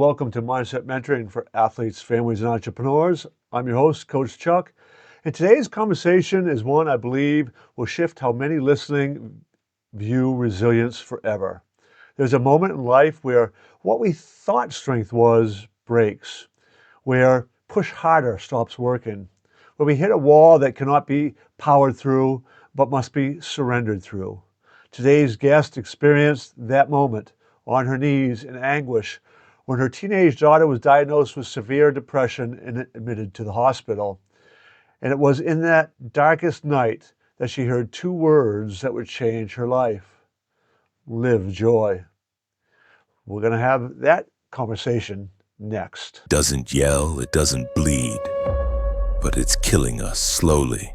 welcome to Mindset Mentoring for Athletes, Families, and Entrepreneurs. I'm your host, Coach Chuck, and today's conversation is one I believe will shift how many listening view resilience forever. There's a moment in life where what we thought strength was breaks, where push harder stops working, where we hit a wall that cannot be powered through but must be surrendered through. Today's guest experienced that moment on her knees in anguish when her teenage daughter was diagnosed with severe depression and admitted to the hospital. And it was in that darkest night that she heard two words that would change her life: live joy. We're going to have that conversation next. Doesn't yell, it doesn't bleed, but it's killing us slowly,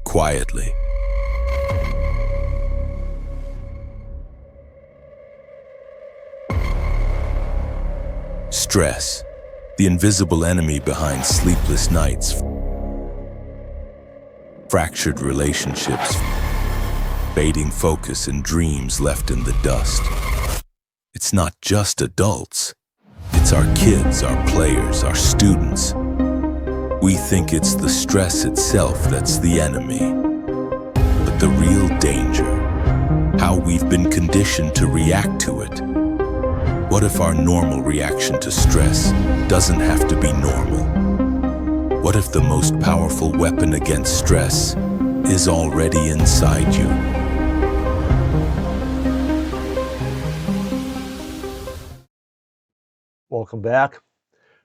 quietly. Stress, the invisible enemy behind sleepless nights, fractured relationships, fading focus, and dreams left in the dust. It's not just adults. It's our kids, our players, our students. We think it's the stress itself that's the enemy. But the real danger, how we've been conditioned to react to it. What if our normal reaction to stress doesn't have to be normal? What if the most powerful weapon against stress is already inside you? Welcome back.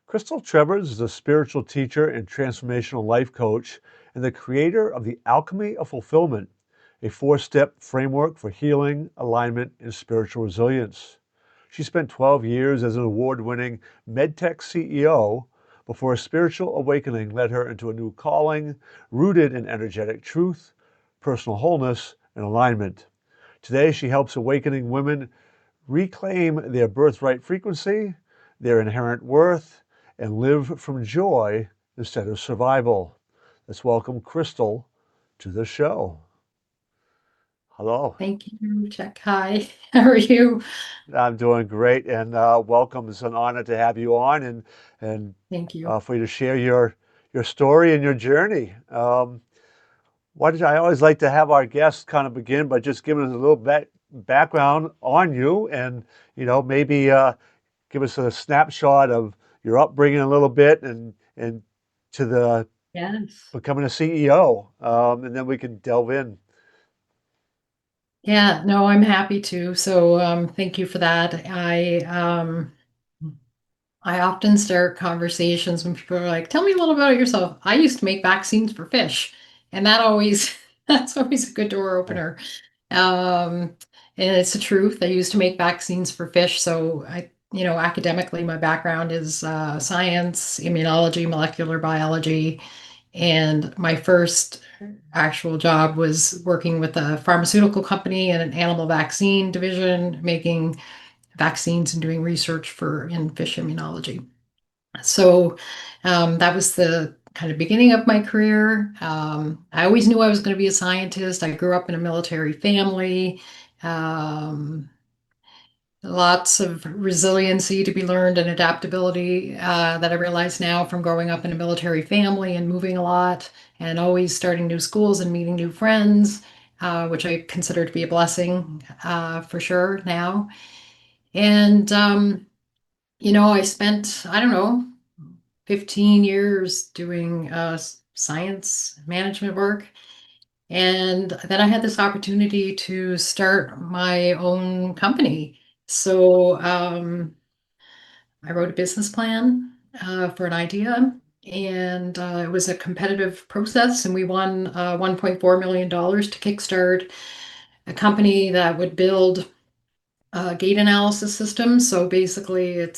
Crystal Trevors is a spiritual teacher and transformational life coach and the creator of the Alchemy of Fulfillment, a 4-step framework for healing, alignment, and spiritual resilience. She spent 12 years as an award-winning medtech CEO before a spiritual awakening led her into a new calling rooted in energetic truth, personal wholeness, and alignment. Today, she helps awakening women reclaim their birthright frequency, their inherent worth, and live from joy instead of survival. Let's welcome Crystal to the show. Hello. Thank you, Chuck. Hi, how are you? I'm doing great, and welcome. It's an honor to have you on, and Thank you. for you to share your story and your journey. I always like to have our guests kind of begin by just giving us a little background on you, and maybe give us a snapshot of your upbringing a little bit, and to the Yes. becoming a CEO, and then we can delve in. Yeah, no, I'm happy to. So thank you for that. I often start conversations when people are like, tell me a little about yourself. I used to make vaccines for fish, and that's always a good door opener. And it's the truth. I used to make vaccines for fish. So academically, my background is science, immunology, molecular biology. And my first actual job was working with a pharmaceutical company and an animal vaccine division, making vaccines and doing research in fish immunology. So that was the kind of beginning of my career. I always knew I was going to be a scientist. I grew up in a military family. Lots of resiliency to be learned and adaptability that I realize now from growing up in a military family and moving a lot and always starting new schools and meeting new friends, which I consider to be a blessing for sure now. And, I spent, 15 years doing science management work. And then I had this opportunity to start my own company. So I wrote a business plan for an idea, and it was a competitive process, and we won $1.4 million to kickstart a company that would build gait analysis systems. So basically, it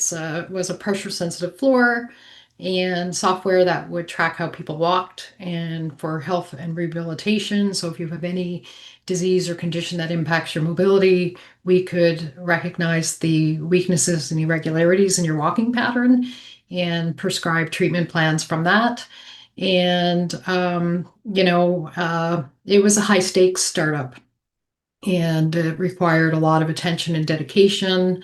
was a pressure-sensitive floor and software that would track how people walked and for health and rehabilitation. So if you have any disease or condition that impacts your mobility, we could recognize the weaknesses and irregularities in your walking pattern and prescribe treatment plans from that. And, it was a high stakes startup, and it required a lot of attention and dedication.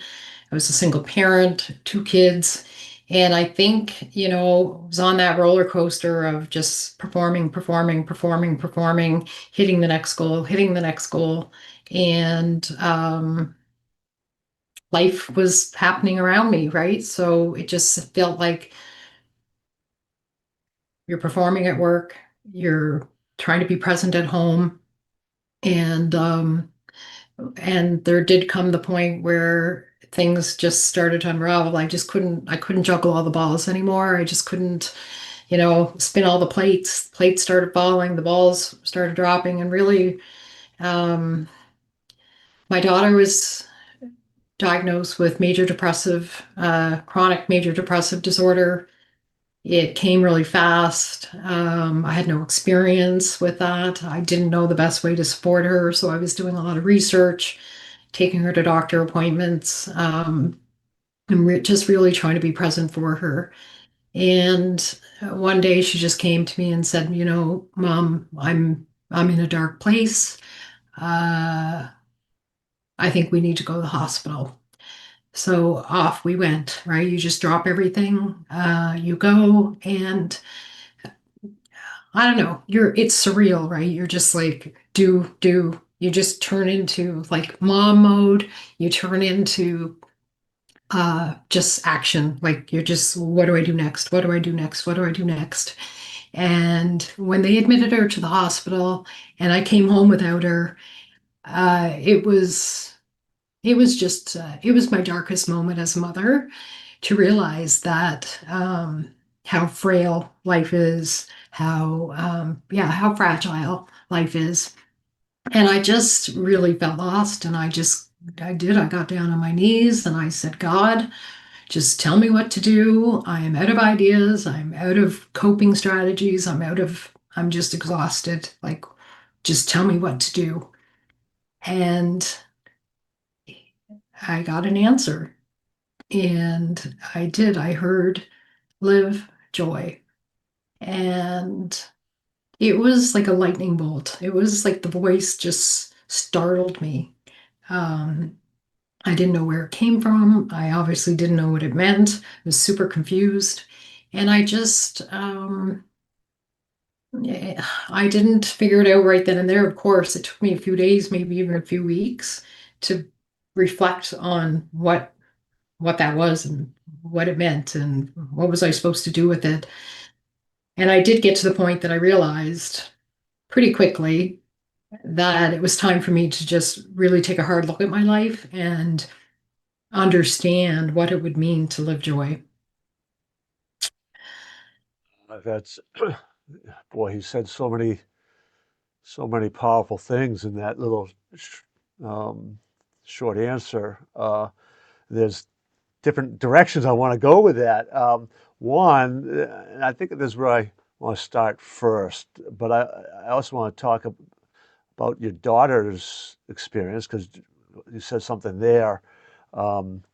I was a single parent, 2 kids. And I think, was on that roller coaster of just performing, performing, performing, performing, hitting the next goal, hitting the next goal. And life was happening around me, right? So it just felt like you're performing at work, you're trying to be present at home, and there did come the point where things just started to unravel. I couldn't juggle all the balls anymore. I just couldn't, spin all the plates. Plates started falling, the balls started dropping, and really, um, my daughter was diagnosed with chronic major depressive disorder. It came really fast. I had no experience with that. I didn't know the best way to support her, so I was doing a lot of research, taking her to doctor appointments, and just really trying to be present for her. And one day she just came to me and said, Mom, I'm in a dark place. Uh, I think we need to go to the hospital. So off we went, right? You just drop everything, you go, and I don't know, it's surreal, right? You're just like, do. You just turn into like mom mode. You turn into just action. Like you're just, what do I do next? What do I do next? What do I do next? And when they admitted her to the hospital and I came home without her, it was it was my darkest moment as a mother, to realize that how frail life is, how fragile life is. And I just really felt lost. And I got down on my knees and I said, God, just tell me what to do. I am out of ideas. I'm out of coping strategies. I'm just exhausted. Like, just tell me what to do. And I got an answer. And I did. I heard live joy. And it was like a lightning bolt. It was like the voice just startled me. Um, I didn't know where it came from. I obviously didn't know what it meant. I was super confused. And I didn't figure it out right then and there. Of course, it took me a few days, maybe even a few weeks, to reflect on what that was and what it meant and what was I supposed to do with it. And I did get to the point that I realized pretty quickly that it was time for me to just really take a hard look at my life and understand what it would mean to live joy. That's boy, he said so many powerful things in that little um, short answer. There's different directions I want to go with that. One, and I think this is where I want to start first, but I also want to talk about your daughter's experience, because you said something there um,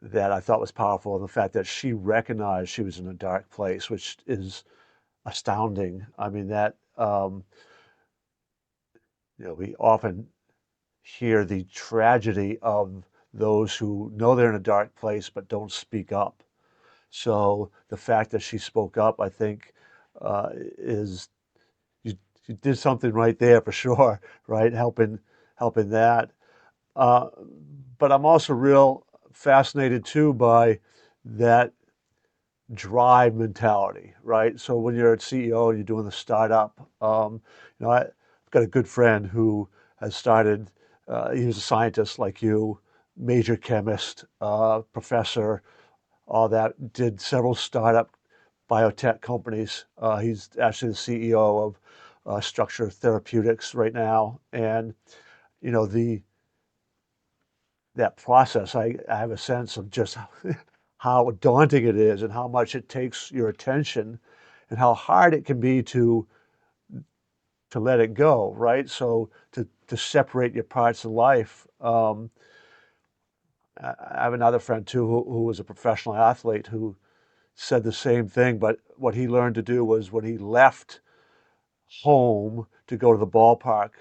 that I thought was powerful, and the fact that she recognized she was in a dark place, which is astounding. I mean, that we often hear the tragedy of those who know they're in a dark place but don't speak up. So the fact that she spoke up, I think, is you did something right there for sure, right? Helping that. Uh, but I'm also real fascinated too by that drive mentality, right? So when you're a CEO and you're doing the startup, I've got a good friend who has started. He was a scientist like you, major chemist, professor, all that. Did several startup biotech companies. He's actually the CEO of Structure Therapeutics right now, and the that process, I have a sense of just how daunting it is and how much it takes your attention and how hard it can be to let it go, right? So to separate your parts of life. I have another friend too who was a professional athlete who said the same thing, but what he learned to do was when he left home to go to the ballpark,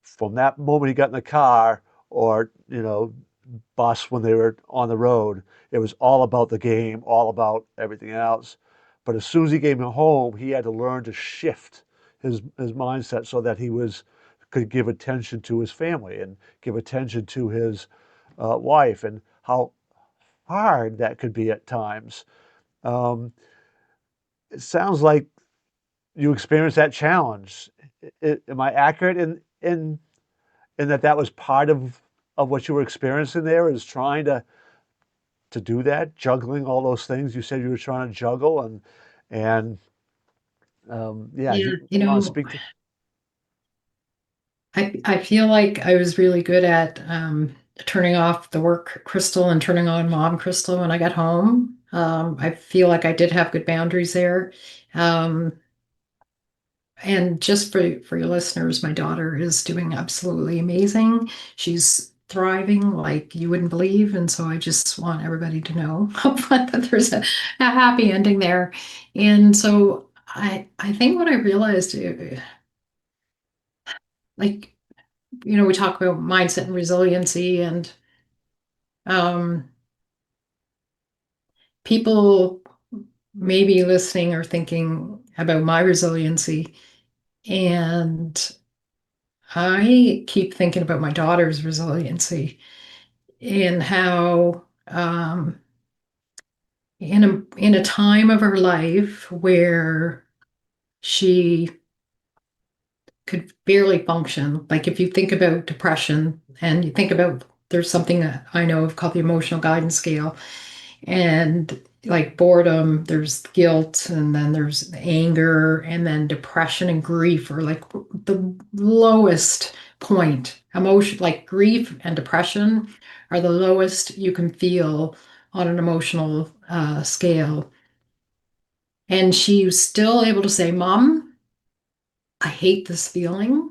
from that moment he got in the car or bus when they were on the road. It was all about the game, all about everything else. But as soon as he came home, he had to learn to shift his mindset so that he was could give attention to his family and give attention to his wife, and how hard that could be at times. Um, it sounds like you experienced that challenge. Am I accurate in that that was part of what you were experiencing there, is trying to do that, juggling all those things you said you were trying to juggle, and yeah, Yeah, you want to speak to? I feel like I was really good at turning off the work Crystal and turning on mom Crystal when I got home. I feel like I did have good boundaries there. Um, and just for your listeners, my daughter is doing absolutely amazing. She's thriving like you wouldn't believe, and so I just want everybody to know upfront that there's a happy ending there. And so I think what I realized, like we talk about mindset and resiliency, and um, people maybe listening are thinking about my resiliency, and I keep thinking about my daughter's resiliency and how in a time of her life where she could barely function, like if you think about depression and you think about there's something that I know of called the emotional guidance scale. And like boredom, there's guilt, and then there's anger, and then depression and grief are like the lowest point. Emotion, like grief and depression, are the lowest you can feel on an emotional scale. And she was still able to say, Mom, I hate this feeling.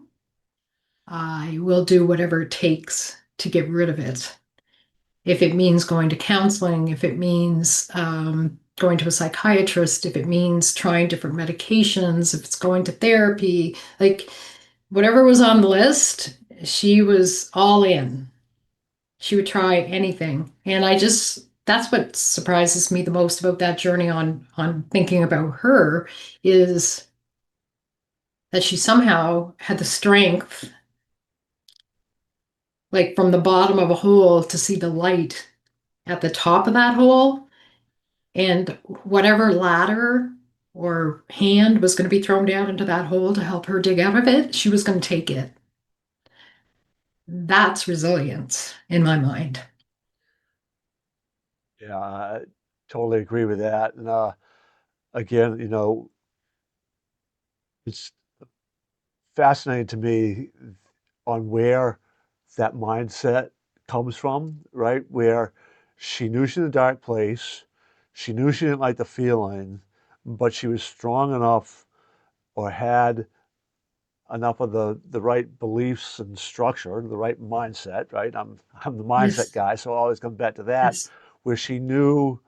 I will do whatever it takes to get rid of it. If it means going to counseling, if it means going to a psychiatrist, if it means trying different medications, if it's going to therapy, like whatever was on the list, she was all in. She would try anything. And that's what surprises me the most about that journey on thinking about her, is that she somehow had the strength, like from the bottom of a hole, to see the light at the top of that hole. And whatever ladder or hand was going to be thrown down into that hole to help her dig out of it, she was going to take it. That's resilience in my mind. Yeah, I totally agree with that. And again, it's fascinating to me on where that mindset comes from, right? Where she knew she was in a dark place, she knew she didn't like the feeling, but she was strong enough, or had enough of the right beliefs and structure, the right mindset, right? I'm the mindset Yes, guy, so I always come back to that, yes. where she knew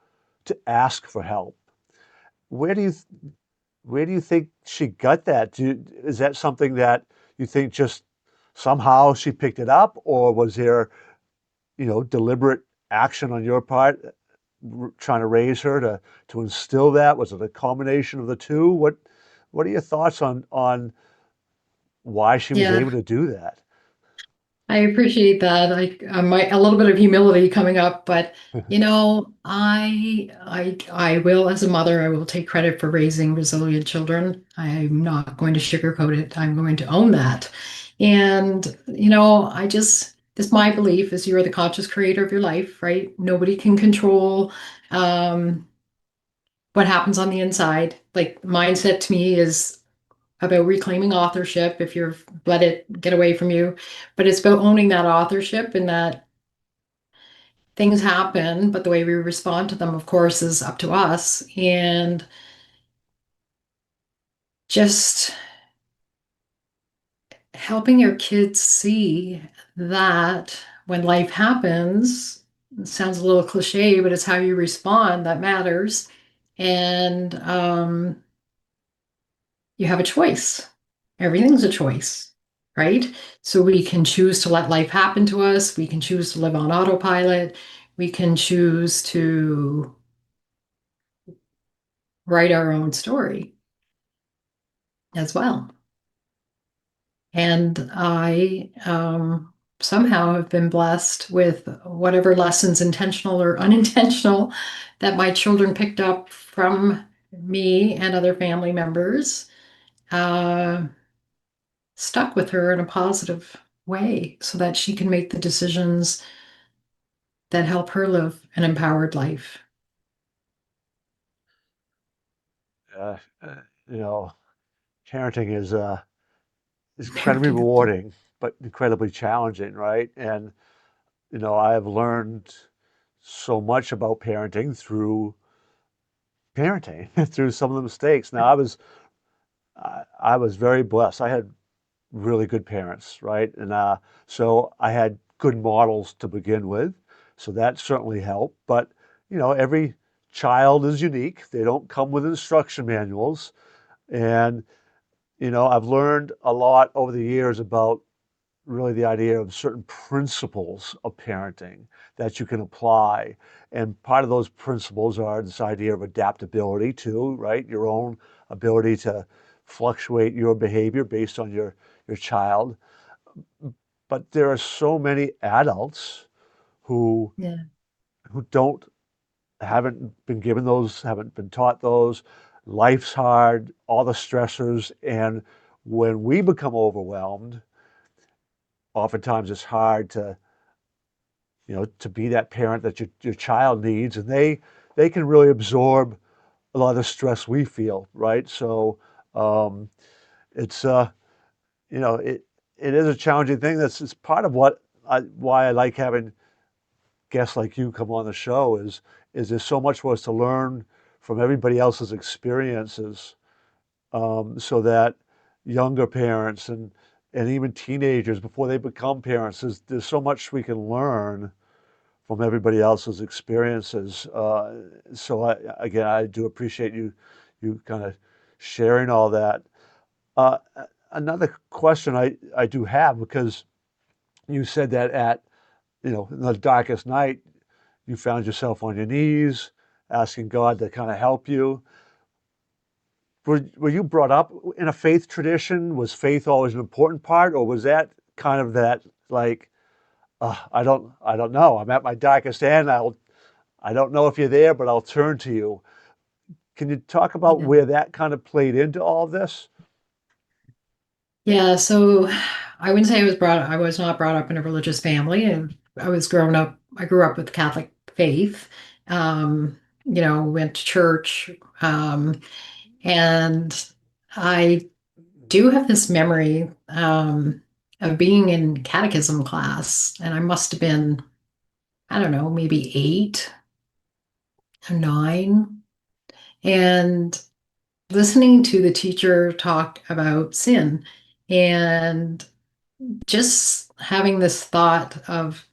to ask for help. Where do you where do you think she got that? Is that something that you think just somehow she picked it up, or was there, deliberate action on your part, trying to raise her to instill that? Was it a combination of the two? What are your thoughts on why she was Yeah, able to do that? I appreciate that. I might a little bit of humility coming up, but I will, as a mother, I will take credit for raising resilient children. I'm not going to sugarcoat it. I'm going to own that. And it's my belief is you're the conscious creator of your life, right? Nobody can control um, what happens on the inside. Like mindset to me is about reclaiming authorship if you've let it get away from you. But it's about owning that authorship, and that things happen, but the way we respond to them, of course, is up to us. And just helping your kids see that when life happens, it sounds a little cliche, but it's how you respond that matters. And you have a choice. Everything's a choice. right? So we can choose to let life happen to us. We can choose to live on autopilot. We can choose to write our own story as well. And I somehow have been blessed with whatever lessons, intentional or unintentional, that my children picked up from me and other family members, uh, stuck with her in a positive way so that she can make the decisions that help her live an empowered life. Uh, uh, you know, parenting is incredibly Parenting is rewarding, but incredibly challenging, right? And I have learned so much about parenting through some of the mistakes. Now, I was very blessed. I had really good parents, right? And so I had good models to begin with. So that certainly helped. But, every child is unique. They don't come with instruction manuals. And, I've learned a lot over the years about really the idea of certain principles of parenting that you can apply. And part of those principles are this idea of adaptability too, right? Your own ability to fluctuate your behavior based on your child. But there are so many adults who Yeah. who don't haven't been given those, haven't been taught those. Life's hard, all the stressors, and when we become overwhelmed, oftentimes it's hard to be that parent that your child needs, and they can really absorb a lot of the stress we feel, right? So um, it's it is a challenging thing. It's part of why I like having guests like you come on the show is there's so much for us to learn from everybody else's experiences, so that younger parents and even teenagers before they become parents, there's so much we can learn from everybody else's experiences. So again, I do appreciate you kind of sharing all that. Uh, Another question I do have, because you said that in the darkest night, you found yourself on your knees asking God to kind of help you. Were you brought up in a faith tradition? Was faith always an important part, or was that kind of that, like, I don't know. I'm at my darkest end. I don't know if you're there, but I'll turn to you. Can you talk about Yeah. where that kind of played into all of this? Yeah, so I wouldn't say I was not brought up in a religious family, and I grew up with Catholic faith. Went to church, um, and I do have this memory of being in catechism class, and I must have been, I don't know, maybe 8 or 9, and listening to the teacher talk about sin and just having this thought of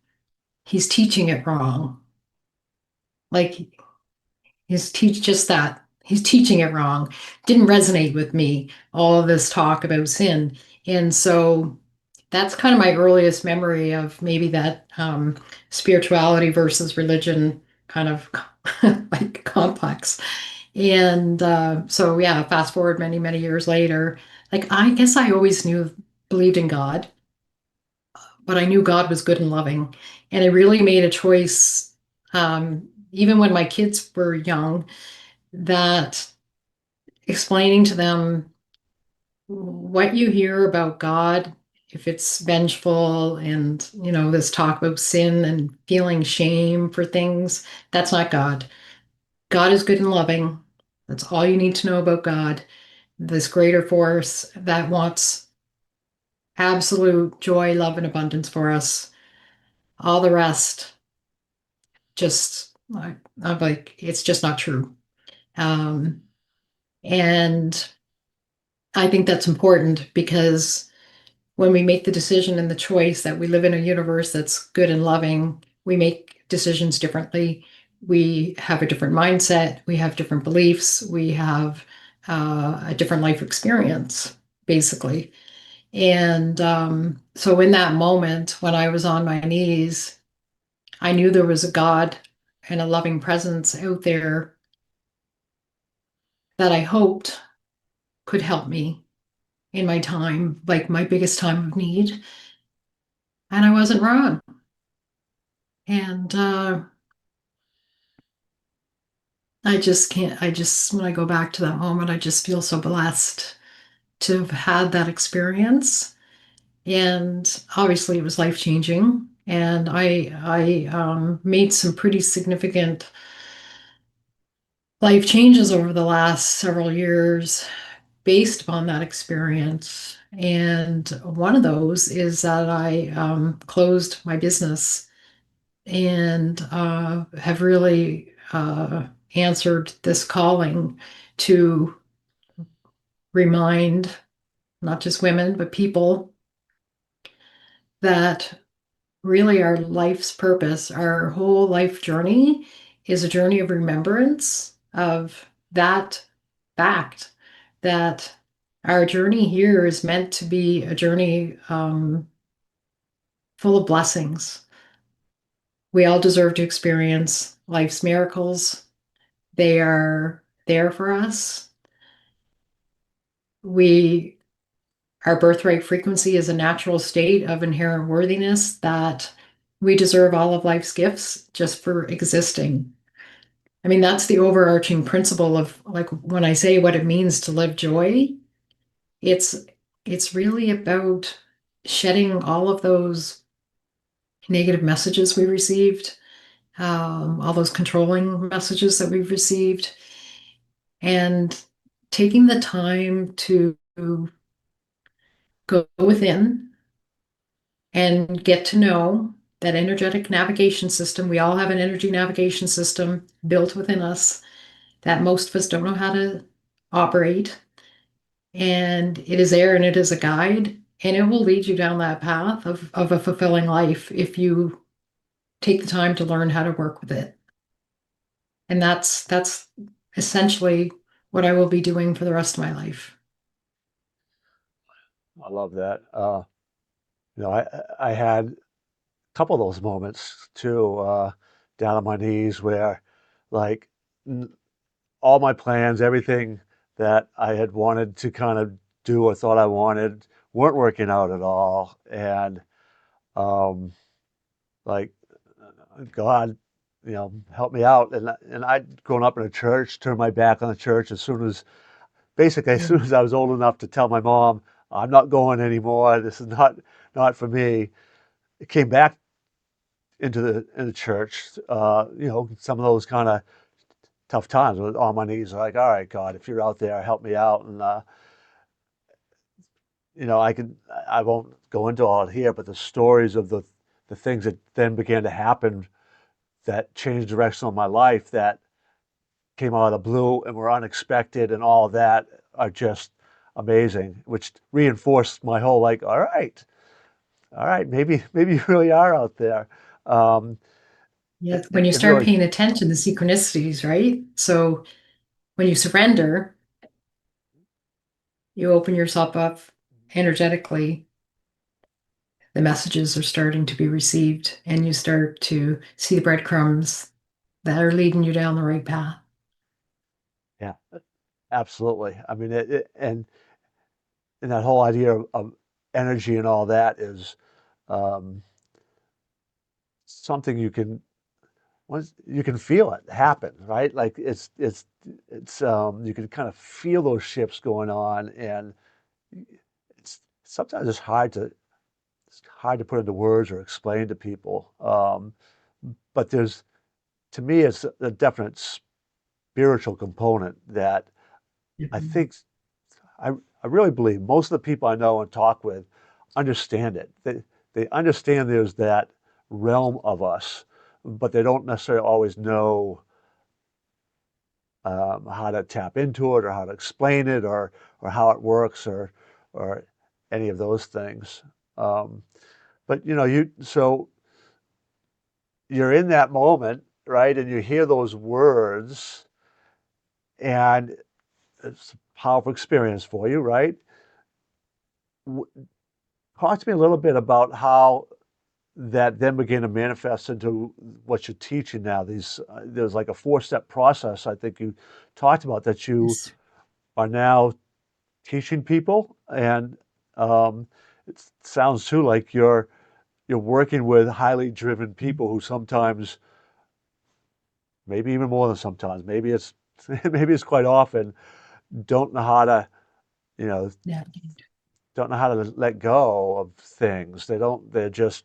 he's teaching it wrong. Like he's teaching it wrong. Didn't resonate with me, all of this talk about sin. And so that's kind of my earliest memory of maybe that spirituality versus religion kind of like complex. And so yeah, fast forward many, many years later, like I guess I always believed in God, but I knew God was good and loving. And I really made a choice, even when my kids were young, that explaining to them what you hear about God, if it's vengeful and, this talk about sin and feeling shame for things, that's not God. God is good and loving. That's all you need to know about God. This greater force that wants absolute joy, love, and abundance for us. All the rest, just I'm like, it's just not true. Um, and I think that's important because when we make the decision and the choice that we live in a universe that's good and loving, we make decisions differently. We have a different mindset. We have different beliefs. We have a different life experience, basically. And so in that moment, when I was on my knees, I knew there was a God and a loving presence out there that I hoped could help me in my time, like my biggest time of need. And I wasn't wrong. And I just can't, I just, when I go back to that moment, I just feel so blessed to have had that experience. And obviously it was life changing. And I made some pretty significant life changes over the last several years based upon that experience. And one of those is that I closed my business and have really answered this calling to remind not just women, but people that really our life's purpose, our whole life journey is a journey of remembrance of that fact that our journey here is meant to be a journey full of blessings. We all deserve to experience life's miracles. They are there for us. We Our birthright frequency is a natural state of inherent worthiness that we deserve all of life's gifts just for existing. I mean, that's the overarching principle of like when I say what it means to live joy, it's it's really about shedding all of those negative messages we received, all those controlling messages that we've received, and taking the time to go within and get to know that energetic navigation system. We all have an energy navigation system built within us that most of us don't know how to operate. And it is there and it is a guide, and it will lead you down that path of a fulfilling life if you take the time to learn how to work with it. And that's essentially what I will be doing for the rest of my life. I love that. I had a couple of those moments too, down on my knees where, like, all my plans, everything that I had wanted to kind of do or thought I wanted, weren't working out at all, and um, like, God, help me out. And I'd grown up in a church, turned my back on the church basically as Yeah. soon as I was old enough to tell my mom, I'm not going anymore. This is not for me. It came back into the church. Some of those kind of tough times with on my knees, like, all right, God, if you're out there, help me out. And I won't go into all it here, but the stories of the things that then began to happen that changed the direction of my life, that came out of the blue and were unexpected, and all of that are just amazing, which reinforced my whole, like, all right, maybe you really are out there. Um, Yeah, it, when it, you it start really, paying attention to synchronicities, right? So when you surrender, you open yourself up energetically, the messages are starting to be received, and you start to see the breadcrumbs that are leading you down the right path. yeah, absolutely. I mean, and that whole idea of energy and all that is um, something you can feel it happen, right? Like it's you can kind of feel those shifts going on, and it's sometimes it's hard to put into words or explain to people. But to me, it's a definite spiritual component that I Mhm. think I I really believe most of the people I know and talk with understand it. They understand there's that realm of us, but they don't necessarily always know how to tap into it or how to explain it or how it works or any of those things. Um, but you're in that moment, right? And you hear those words, and it's a powerful experience for you, right? talk to me a little bit about how that then began to manifest into what you're teaching now. There's like a four-step process I think you talked about that you Yes. are now teaching people, and it sounds too like you're working with highly driven people who sometimes, maybe even more than sometimes, maybe it's maybe it's quite often, don't know how to, you know, Yeah. don't know how to let go of things. They're just,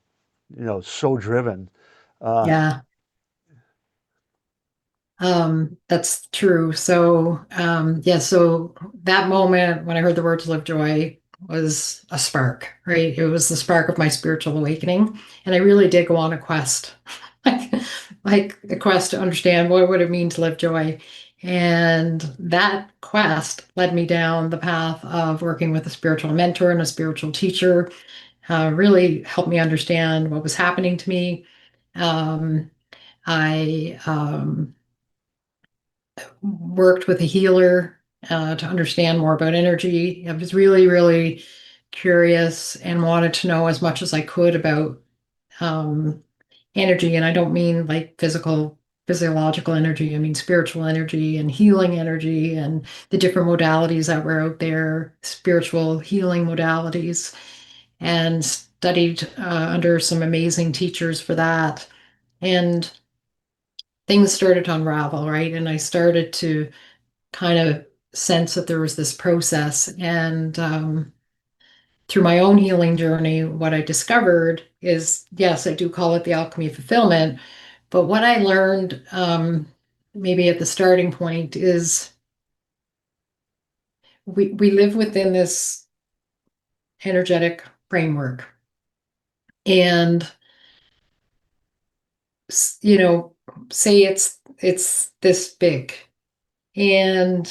so driven. Uh, Yeah. That's true. So, yeah, so that moment when I heard the word to live joy was a spark, right? It was the spark of my spiritual awakening. And I really did go on a quest, like, like a quest to understand what would it mean to live joy. And that quest led me down the path of working with a spiritual mentor and a spiritual teacher, really helped me understand what was happening to me. Um, I worked with a healer to understand more about energy. I was really, really curious and wanted to know as much as I could about um, energy. And I don't mean like physiological energy. I mean spiritual energy and healing energy and the different modalities that were out there, spiritual healing modalities, and studied under some amazing teachers for that. And things started to unravel, right? And I started to kind of sense that there was this process. And through my own healing journey, what I discovered is yes, I do call it the alchemy of fulfillment. But what I learned, maybe at the starting point, is we live within this energetic framework. And, you know, say it's this big. And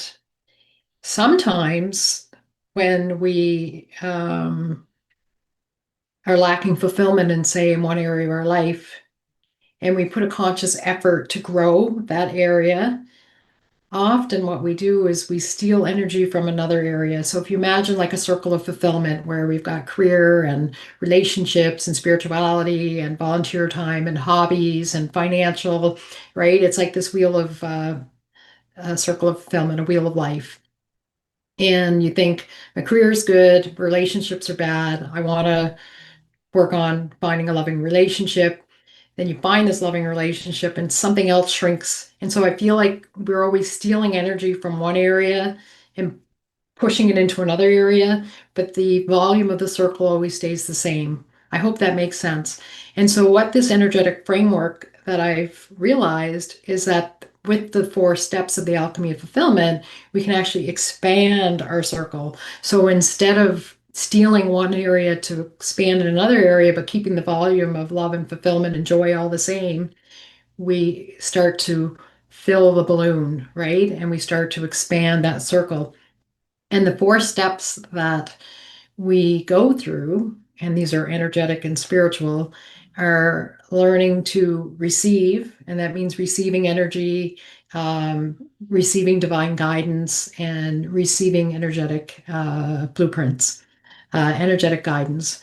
sometimes when we are lacking fulfillment in, say, in one area of our life, and we put a conscious effort to grow that area, often what we do is we steal energy from another area. So if you imagine like a circle of fulfillment where we've got career and relationships and spirituality and volunteer time and hobbies and financial, right? It's like this wheel of a circle of fulfillment, a wheel of life. And you think my career is good, relationships are bad. I want to work on finding a loving relationship. Then you find this loving relationship and something else shrinks. And so I feel like we're always stealing energy from one area and pushing it into another area, but the volume of the circle always stays the same. I hope that makes sense. And so, what this energetic framework that I've realized is that with the four steps of the alchemy of fulfillment, we can actually expand our circle. So, instead of stealing one area to expand in another area, but keeping the volume of love and fulfillment and joy all the same, we start to fill the balloon, right? And we start to expand that circle. And the four steps that we go through, and these are energetic and spiritual, are learning to receive, and that means receiving energy, receiving divine guidance, and receiving energetic blueprints, energetic guidance.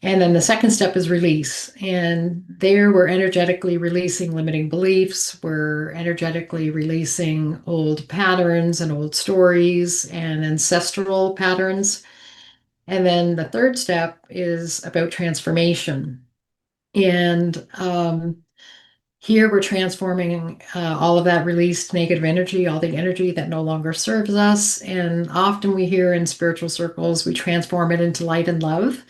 And then the second step is release. And there we're energetically releasing limiting beliefs. We're energetically releasing old patterns and old stories and ancestral patterns. And then the third step is about transformation. And here we're transforming all of that released negative energy, all the energy that no longer serves us. And often we hear in spiritual circles, we transform it into light and love.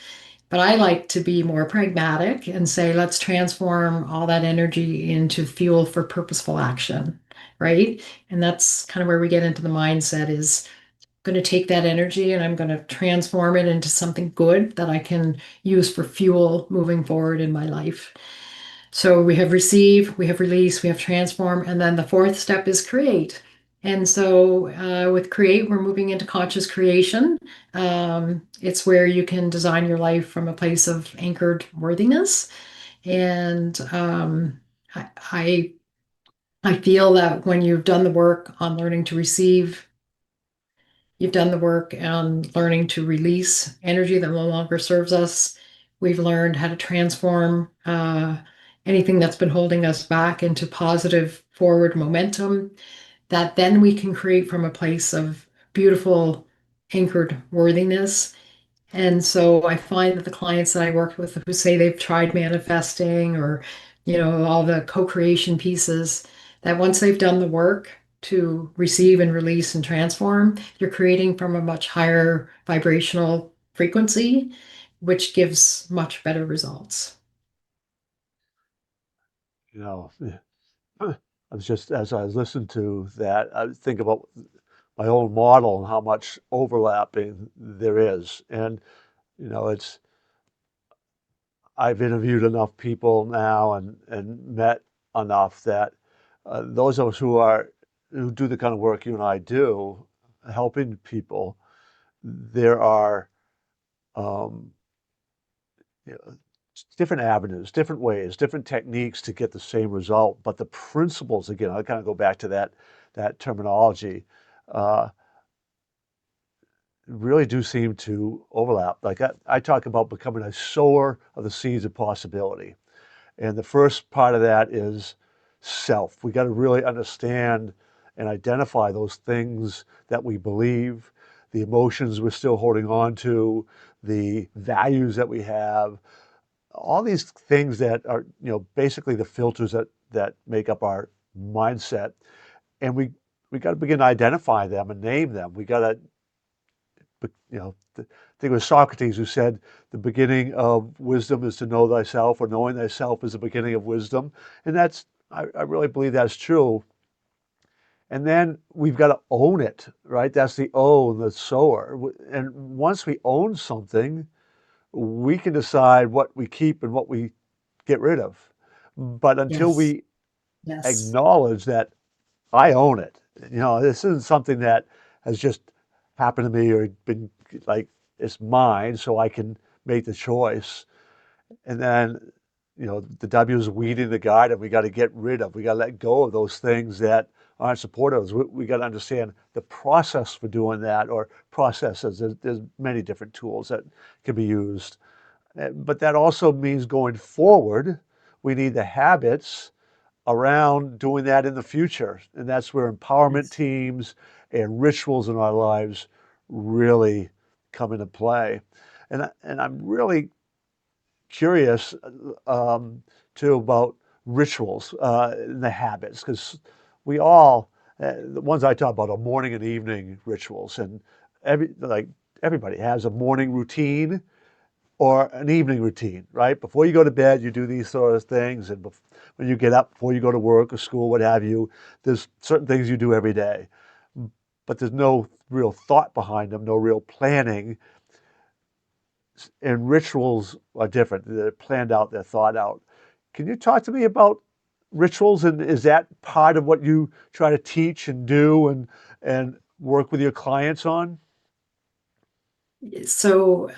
But I like to be more pragmatic and say, let's transform all that energy into fuel for purposeful action, right? And that's kind of where we get into the mindset is going to take that energy and I'm going to transform it into something good that I can use for fuel moving forward in my life. So we have receive, we have release, we have transform, and then the fourth step is create. And so with create, we're moving into conscious creation. It's where you can design your life from a place of anchored worthiness. And I, I I feel that when you've done the work on learning to receive you've done the work on learning to release energy that no longer serves us. We've learned how to transform anything that's been holding us back into positive forward momentum that then we can create from a place of beautiful anchored worthiness. And so I find that the clients that I work with who say they've tried manifesting or, all the co-creation pieces, that once they've done the work to receive and release and transform, you're creating from a much higher vibrational frequency, which gives much better results. You know, I was just as I was listening to that, I think about my own model and how much overlapping there is. And it's I've interviewed enough people now and met enough that those of us who do the kind of work you and I do, helping people, there are um, you know, different avenues, different ways, different techniques to get the same result. But the principles, again, I kind of go back to that terminology, uh, really do seem to overlap. Like I talk about becoming a sower of the seeds of possibility. And the first part of that is self. We got to really understand and identify those things that we believe, the emotions we're still holding on to, the values that we have, all these things that are, basically the filters that make up our mindset. And we got to begin to identify them and name them. We got to, I think it was Socrates who said, the beginning of wisdom is to know thyself, or knowing thyself is the beginning of wisdom. And I really believe that's true. And then we've got to own it, right? That's the own, the sower. And once we own something, we can decide what we keep and what we get rid of. But until Yes, we yes, acknowledge that I own it, this isn't something that has just happened to me or been like it's mine, so I can make the choice. And then, the W is weeding the garden. We got to get rid of, we got to let go of those things that aren't supportive. We got to understand the process for doing that, or processes. There's many different tools that can be used. But that also means going forward, we need the habits around doing that in the future. And that's where empowerment yes. teams and rituals in our lives really come into play. And I'm really curious too about rituals and the habits, because we all, the ones I talk about are morning and evening rituals. And everybody has a morning routine or an evening routine, right? Before you go to bed, you do these sort of things. And when you get up, before you go to work or school, what have you, there's certain things you do every day. But there's no real thought behind them, no real planning. And rituals are different. They're planned out, they're thought out. Can you talk to me about rituals? And is that part of what you try to teach and do and work with your clients on? So,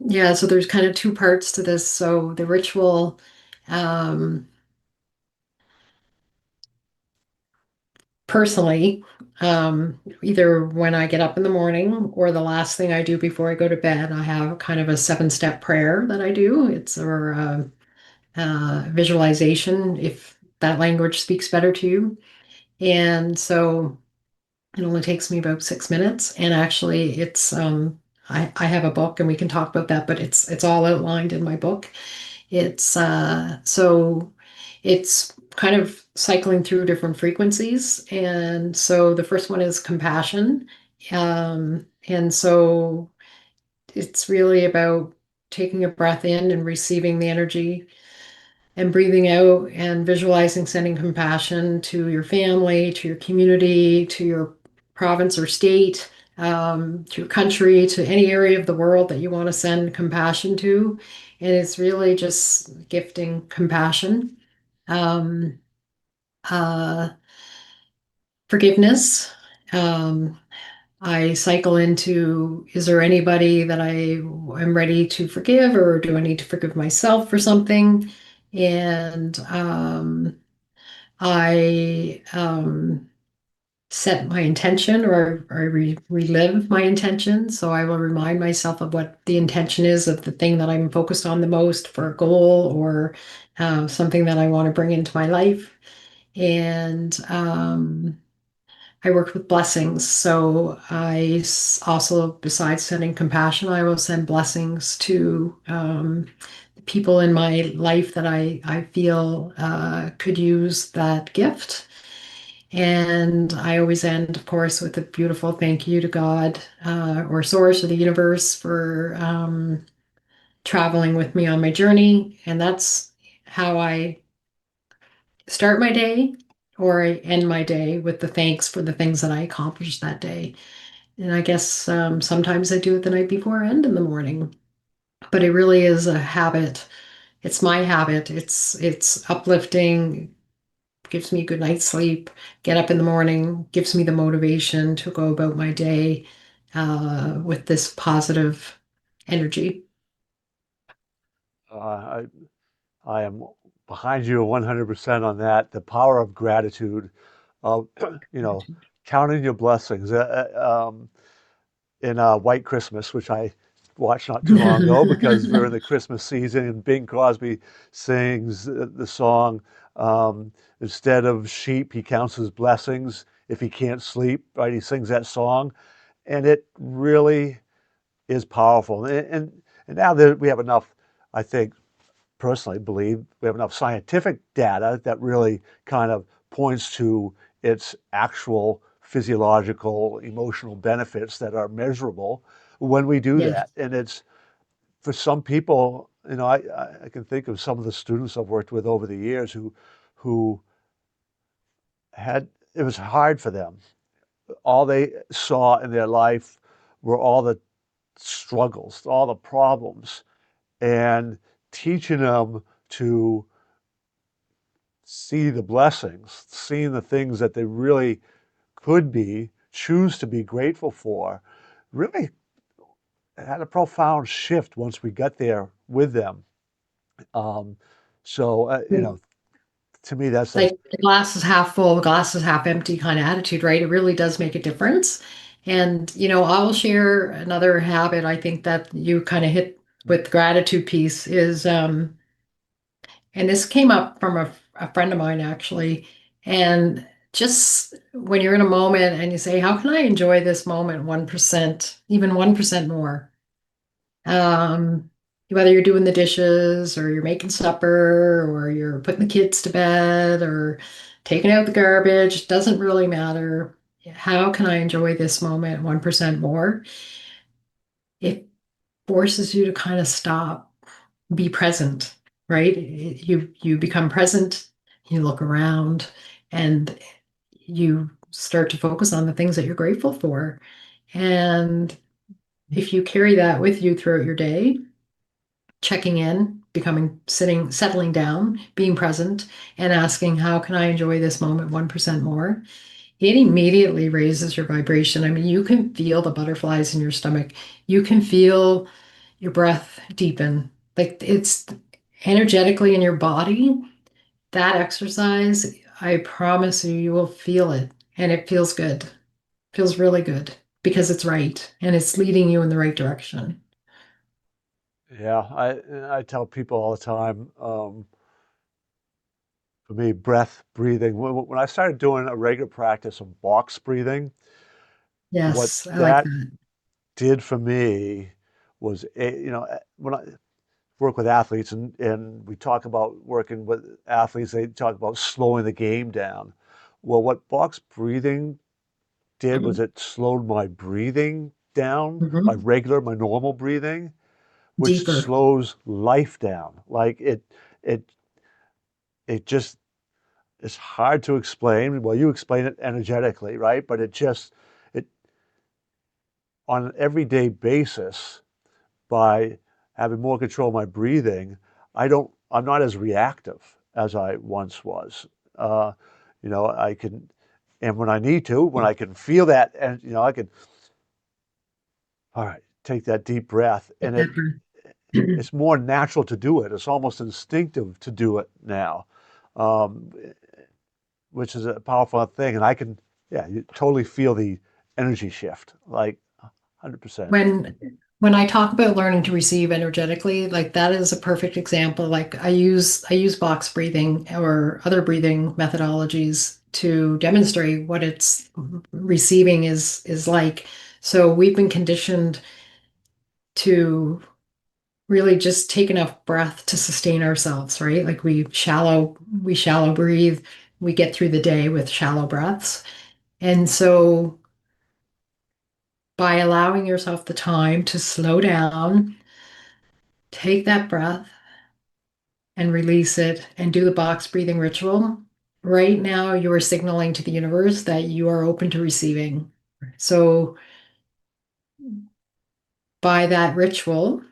yeah, so there's kind of two parts to this. So the ritual, um, personally, either when I get up in the morning or the last thing I do before I go to bed, I have kind of a seven-step prayer that I do. It's or visualization, if that language speaks better to you. And so it only takes me about 6 minutes. And actually, I have a book, and we can talk about that, but it's all outlined in my book. So it's kind of cycling through different frequencies. And so the first one is compassion. And so it's really about taking a breath in and receiving the energy and breathing out and visualizing sending compassion to your family, to your community, to your province or state, to your country, to any area of the world that you want to send compassion to. And it's really just gifting compassion. Um, uh, Forgiveness. Um, I cycle into, is there anybody that I am ready to forgive, or do I need to forgive myself for something? And I set my intention or relive my intention. So I will remind myself of what the intention is of the thing that I'm focused on the most for a goal or something that I want to bring into my life. And I work with blessings. So also, besides sending compassion, I will send blessings to people in my life that I feel could use that gift. And I always end, of course, with a beautiful thank you to God or Source or the universe for traveling with me on my journey. And that's how I start my day or I end my day with the thanks for the things that I accomplished that day. And I guess sometimes I do it the night before and in the morning, but it really is a habit. It's my habit. It's uplifting, gives me a good night's sleep, get up in the morning, gives me the motivation to go about my day with this positive energy. I I am behind you 100% on that. The power of gratitude, of counting your blessings. In White Christmas, which I watched not too long ago because we're in the Christmas season, and Bing Crosby sings the song, instead of sheep, he counts his blessings. If he can't sleep, right, he sings that song, and it really is powerful. And now that we have enough, I think, personally believe we have enough scientific data that really kind of points to its actual physiological, emotional benefits that are measurable when we do Yes. that. And it's for some people, I can think of some of the students I've worked with over the years who had it was hard for them. All they saw in their life were all the struggles, all the problems, and teaching them to see the blessings, seeing the things that they really could be, choose to be grateful for, really had a profound shift once we got there with them. Um, so, to me, that's a Like the glass is half full, glass is half empty kind of attitude, right? It really does make a difference. And, I'll share another habit I think that you kind of hit with the gratitude piece is and this came up from a friend of mine actually. And just when you're in a moment and you say, how can I enjoy this moment 1%, even 1% more? Um, Whether you're doing the dishes or you're making supper or you're putting the kids to bed or taking out the garbage, doesn't really matter. How can I enjoy this moment 1% more? It forces you to kind of stop, be present, right? You become present, you look around, and you start to focus on the things that you're grateful for. And if you carry that with you throughout your day, checking in, becoming sitting, settling down, being present, and asking, how can I enjoy this moment 1% more? It immediately raises your vibration. I mean, you can feel the butterflies in your stomach. You can feel your breath deepen. Like it's energetically in your body. That exercise, I promise you, you will feel it. And it feels good. Feels really good because it's right and it's leading you in the right direction. yeah. I tell people all the time. For me, breath, breathing. When I started doing a regular practice of box breathing, what Yes, I like that that. did for me was, when I work with athletes and we talk about working with athletes, they talk about slowing the game down. Well, what box breathing did was it slowed my breathing down, Mhm. my normal breathing, which Deeper. slows life down. Like it, it just, it's hard to explain. Well, you explain it energetically, right? But it, on an everyday basis, by having more control of my breathing, I'm not as reactive as I once was. Uh, I can, and when I need to, when I can feel that, and I can, all right, take that deep breath, Get and that breath. it's more natural to do it. It's almost instinctive to do it now, um, which is a powerful thing. And I can yeah, you totally feel the energy shift, like 100%. When I talk about learning to receive energetically, like that is a perfect example. Like I use box breathing or other breathing methodologies to demonstrate what it's receiving is like. So we've been conditioned to really just take enough breath to sustain ourselves, right? Like we shallow breathe, we get through the day with shallow breaths. And so by allowing yourself the time to slow down, take that breath and release it and do the box breathing ritual, right now you are signaling to the universe that you are open to receiving. So by that ritual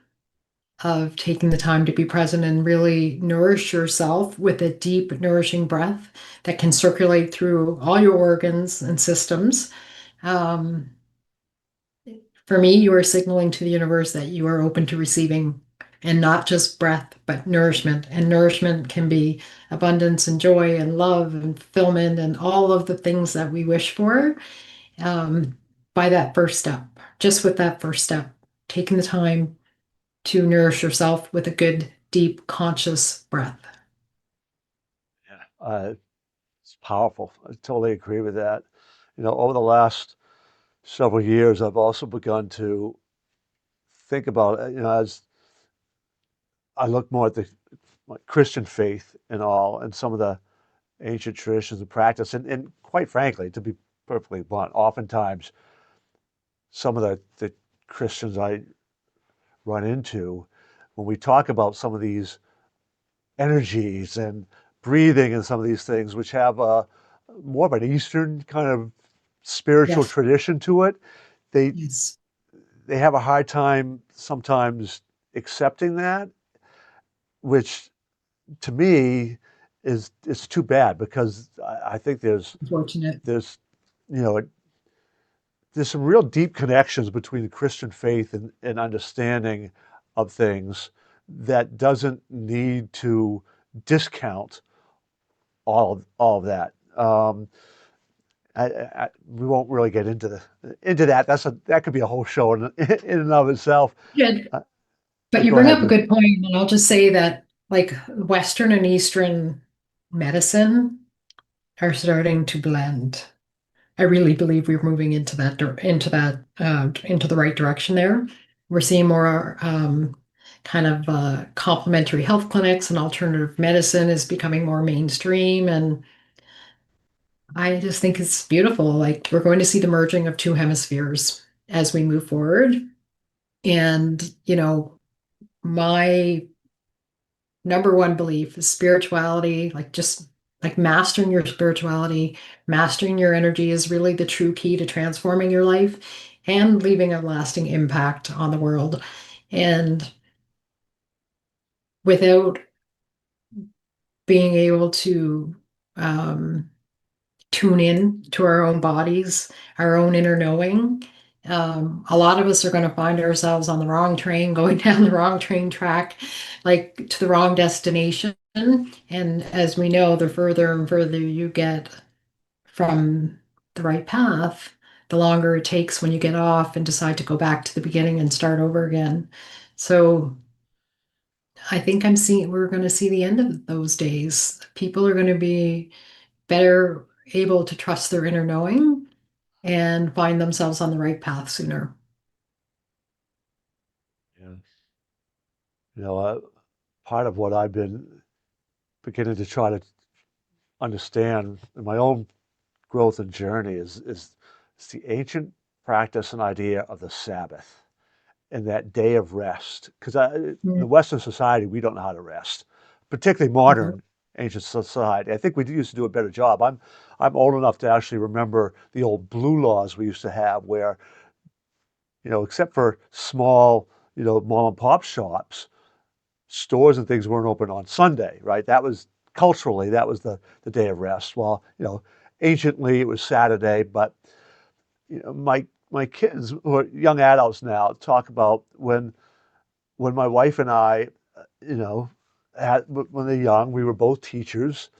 of taking the time to be present and really nourish yourself with a deep, nourishing breath that can circulate through all your organs and systems. Um, for me, you are signaling to the universe that you are open to receiving and not just breath, but nourishment. And nourishment can be abundance and joy and love and fulfillment and all of the things that we wish for um, by that first step, just with that first step, taking the time to nourish yourself with a good, deep, conscious breath. Yeah. It's powerful. I totally agree with that. Over the last several years, I've also begun to think about, as I look more at the like Christian faith and all, and some of the ancient traditions and practice, and quite frankly, to be perfectly blunt, oftentimes some of the Christians I run into, when we talk about some of these energies and breathing and some of these things, which have a more of an Eastern kind of spiritual Yes. tradition to it, they Yes. they have a hard time sometimes accepting that, which to me is it's too bad because I think Unfortunate. there's you know there's some real deep connections between the Christian faith and understanding of things that doesn't need to discount all of that. We won't really get into that. That could be a whole show in and of itself. Good. Uh, But but you go bring ahead, up a Liz. good point, and I'll just say that like Western and Eastern medicine are starting to blend. I really believe we're moving into the right direction there. We're seeing more kind of complementary health clinics and alternative medicine is becoming more mainstream, and I just think it's beautiful. Like we're going to see the merging of two hemispheres as we move forward. And, my number one belief is spirituality, like just like mastering your spirituality, mastering your energy is really the true key to transforming your life and leaving a lasting impact on the world. And without being able to um, tune in to our own bodies, our own inner knowing. A lot of us are going to find ourselves on the wrong train, going down the wrong train track, like to the wrong destination. And as we know, the further and further you get from the right path, the longer it takes when you get off and decide to go back to the beginning and start over again. So I think we're going to see the end of those days. People are going to be better able to trust their inner knowing and find themselves on the right path sooner. Yeah. You know, uh, Part of what I've been beginning to try to understand in my own growth and journey is the ancient practice and idea of the Sabbath and that day of rest. Because in the Mm. Western society, we don't know how to rest, particularly No. modern ancient society. I think we used to do a better job. I'm old enough to actually remember the old blue laws we used to have, where except for small mom and pop shops, stores and things weren't open on Sunday, right? That was culturally that was the day of rest. Well, anciently it was Saturday, but my kids who are young adults now talk about when my wife and I, you know, when they're young, we were both teachers,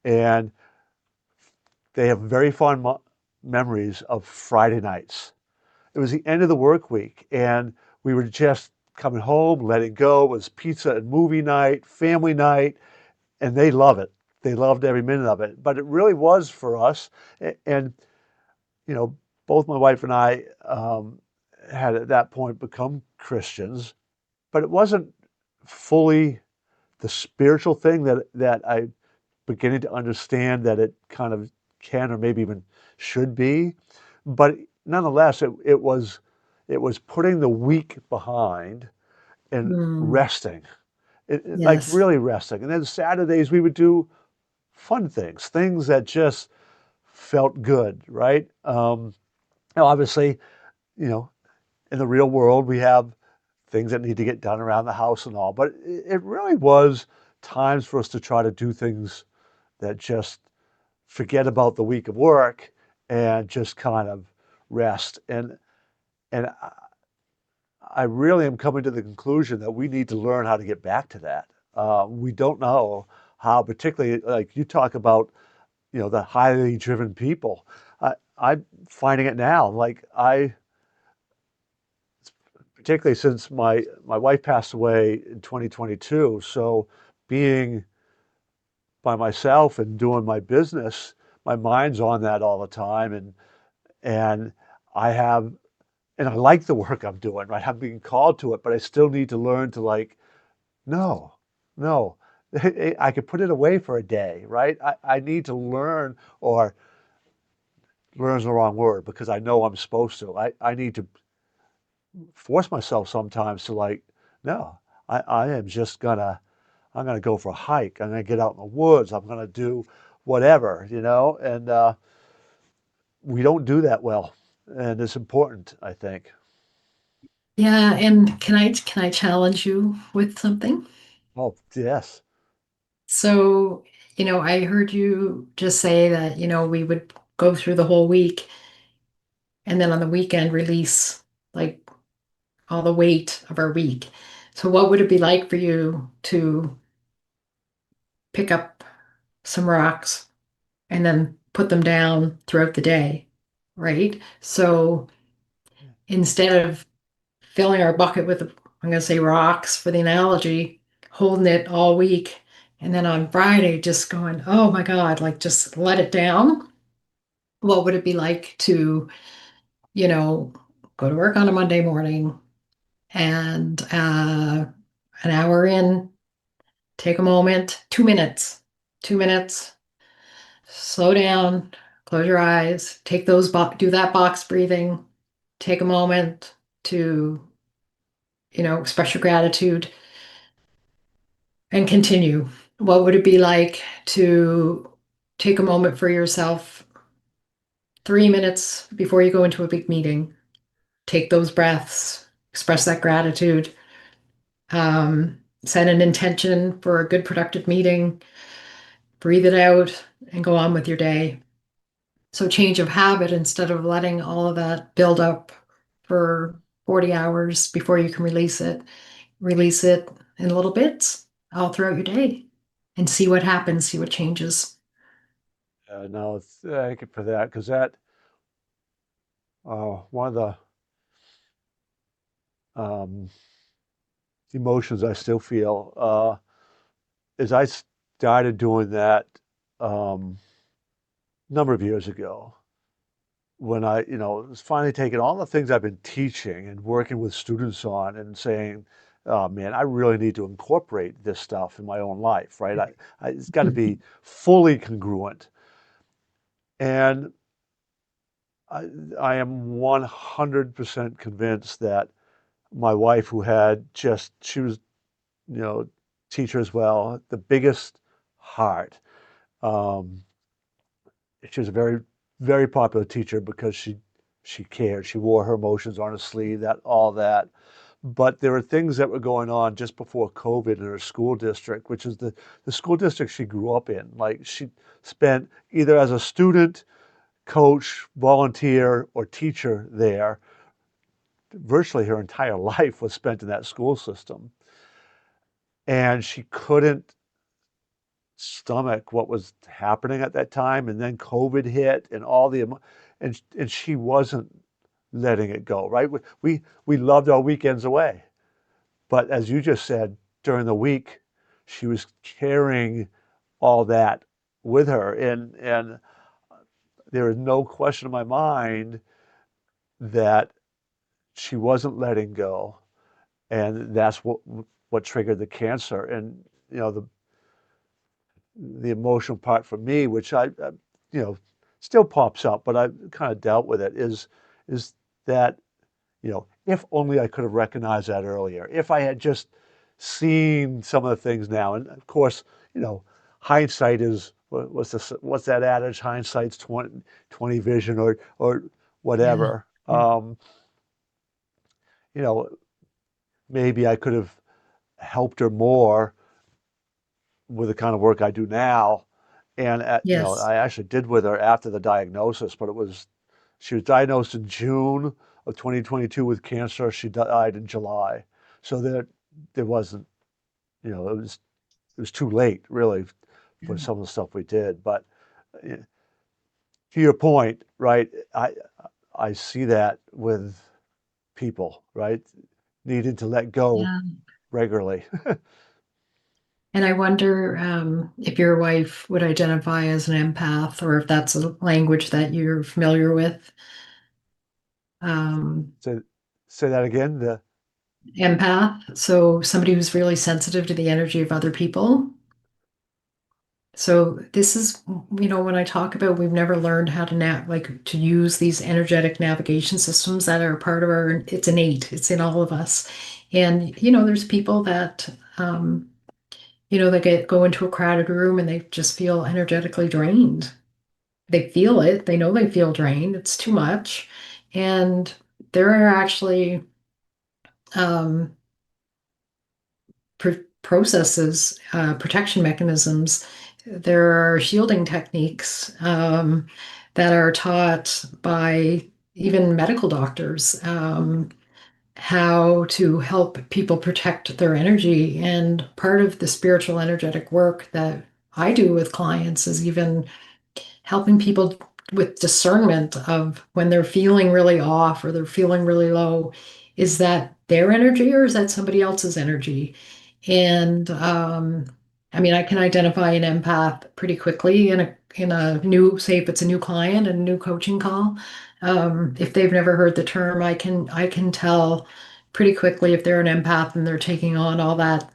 and they have very fond memories of Friday nights. It was the end of the work week, and we were just coming home, letting go. It was pizza and movie night, family night, and they love it. They loved every minute of it. But it really was for us. And, you know, both my wife and I had at that point become Christians, but it wasn't fully the spiritual thing that I beginning to understand that it kind of can or maybe even should be. But nonetheless, it was putting the week behind and Mm, resting, like yes. really resting. And then Saturdays we would do fun things, things that just felt good, right? Now obviously, you know, in the real world we have things that need to get done around the house and all, but it really was times for us to try to do things that just forget about the week of work and just kind of rest. And I really am coming to the conclusion that we need to learn how to get back to that. We don't know how, particularly like you talk about, the highly driven people. I'm finding it now. Like particularly since my wife passed away in 2022, so being by myself and doing my business, my mind's on that all the time, and I have and I like the work I'm doing, right? I'm being called to it, but I still need to learn to like, no, no. I could put it away for a day, right? I need to learn, or learn's the wrong word because I know I'm supposed to. I need to force myself sometimes to like, no, I am just I'm gonna go for a hike. I'm gonna get out in the woods. I'm gonna do whatever, and we don't do that well. And it's important, I think. Yeah, and can I challenge you with something? Oh, yes. So, I heard you just say that, we would go through the whole week and then on the weekend release like all the weight of our week. So what would it be like for you to pick up some rocks and then put them down throughout the day, right? So instead of filling our bucket with, I'm going to say rocks for the analogy, holding it all week, and then on Friday just going, oh my God, like just let it down. What would it be like to, you know, go to work on a Monday morning and an hour in, take a moment, 2 minutes, 2 minutes, slow down, close your eyes, do that box breathing, take a moment to, express your gratitude and continue. What would it be like to take a moment for yourself 3 minutes before you go into a big meeting? Take those breaths, express that gratitude, set an intention for a good, productive meeting, breathe it out, and go on with your day. So, change of habit instead of letting all of that build up for 40 hours before you can release it in little bits all throughout your day and see what happens, see what changes. No, thank you for that because one of the um, emotions I still feel is I started doing that um, a number of years ago when I, was finally taking all the things I've been teaching and working with students on and saying, oh man, I really need to incorporate this stuff in my own life, right? It's got to be fully congruent. And I, I am 100% convinced that my wife, who she was, you know, teacher as well, the biggest heart. Um, she was a very, very popular teacher because she cared. She wore her emotions on her sleeve, that all that. But there were things that were going on just before COVID in her school district, which is the school district she grew up in. Like she spent either as a student, coach, volunteer, or teacher there. Virtually her entire life was spent in that school system. And she couldn't stomach what was happening at that time. And then COVID hit and all and she wasn't letting it go, right? We loved our weekends away, but as you just said, during the week, she was carrying all that with her, and there is no question in my mind that she wasn't letting go, and that's what triggered the cancer. And the emotional part for me, which you know, still pops up, but I've kind of dealt with it, is that, if only I could have recognized that earlier. If I had just seen some of the things now, and of course, you know, hindsight is what's that adage? Hindsight's 20 vision, or Yeah. whatever. Yeah. You know, maybe I could have helped her more with the kind of work I do now. And Yes. I actually did with her after the diagnosis, but she was diagnosed in June of 2022 with cancer. She died in July. So there wasn't, it was too late really for some of the stuff we did. But uh, to your point, right? I see that with people, right? Needing to let go Yeah. regularly. And I wonder if your wife would identify as an empath or if that's a language that you're familiar with. Um, So say that again. Empath, so somebody who's really sensitive to the energy of other people. So this is, when I talk about we've never learned how to to use these energetic navigation systems that are part of it's innate, it's in all of us. And, there's people that, they go into a crowded room and they just feel energetically drained. They feel it, they know they feel drained, it's too much. And there are actually, um, processes, protection mechanisms. There are shielding techniques that are taught by even medical doctors, how to help people protect their energy. And part of the spiritual energetic work that I do with clients is even helping people with discernment of when they're feeling really off or they're feeling really low. Is that their energy or is that somebody else's energy? And I mean, I can identify an empath pretty quickly in a new, say if it's a new client and a new coaching call. If they've never heard the term, I can tell pretty quickly if they're an empath and they're taking on all that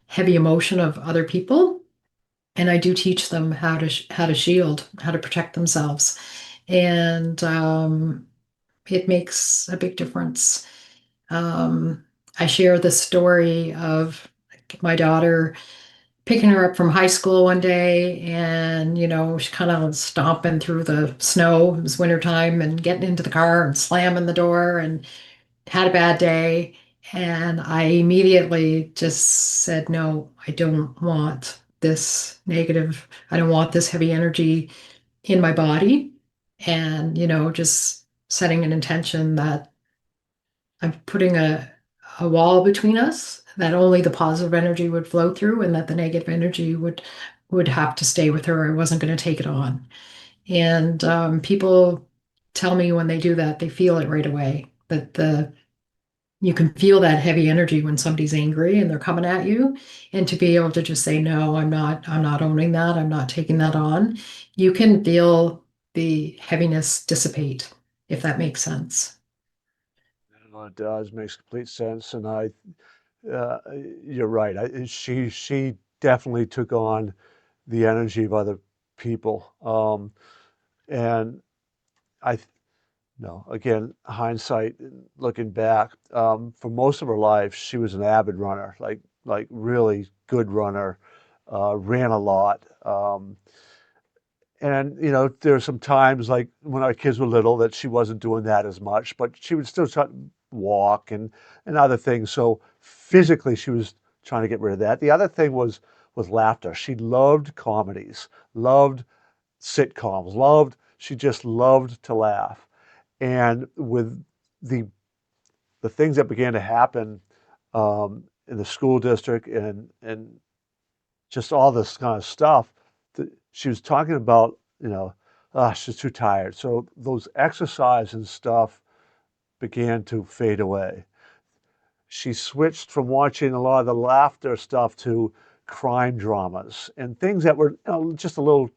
heavy emotion of other people. And I do teach them how to shield, how to protect themselves, and it makes a big difference. Um, I share the story of my daughter picking her up from high school one day, and she's kind of stomping through the snow. It was wintertime, and getting into the car and slamming the door, and had a bad day. And I immediately just said, no, I don't want this negative, I don't want this heavy energy in my body. And, just setting an intention that I'm putting a wall between us, that only the positive energy would flow through and that the negative energy would have to stay with her. I wasn't going to take it on. And people tell me when they do that, they feel it right away, that you can feel that heavy energy when somebody's angry and they're coming at you, and to be able to just say no, I'm not owning that, I'm not taking that on. You can feel the heaviness dissipate, if that makes sense. It does, makes complete sense, and uh, you're right. She definitely took on the energy of other people, and I, no, again, hindsight, looking back, for most of her life, she was an avid runner, like really good runner, ran a lot. And there were some times like when our kids were little that she wasn't doing that as much, but she would still try to walk and other things. So physically, she was trying to get rid of that. The other thing was laughter. She loved comedies, loved sitcoms, she just loved to laugh. And with the the things that began to happen in the school district and just all this kind of stuff, she was talking about, she's too tired. So those exercise and stuff began to fade away. She switched from watching a lot of the laughter stuff to crime dramas and things that were, just a little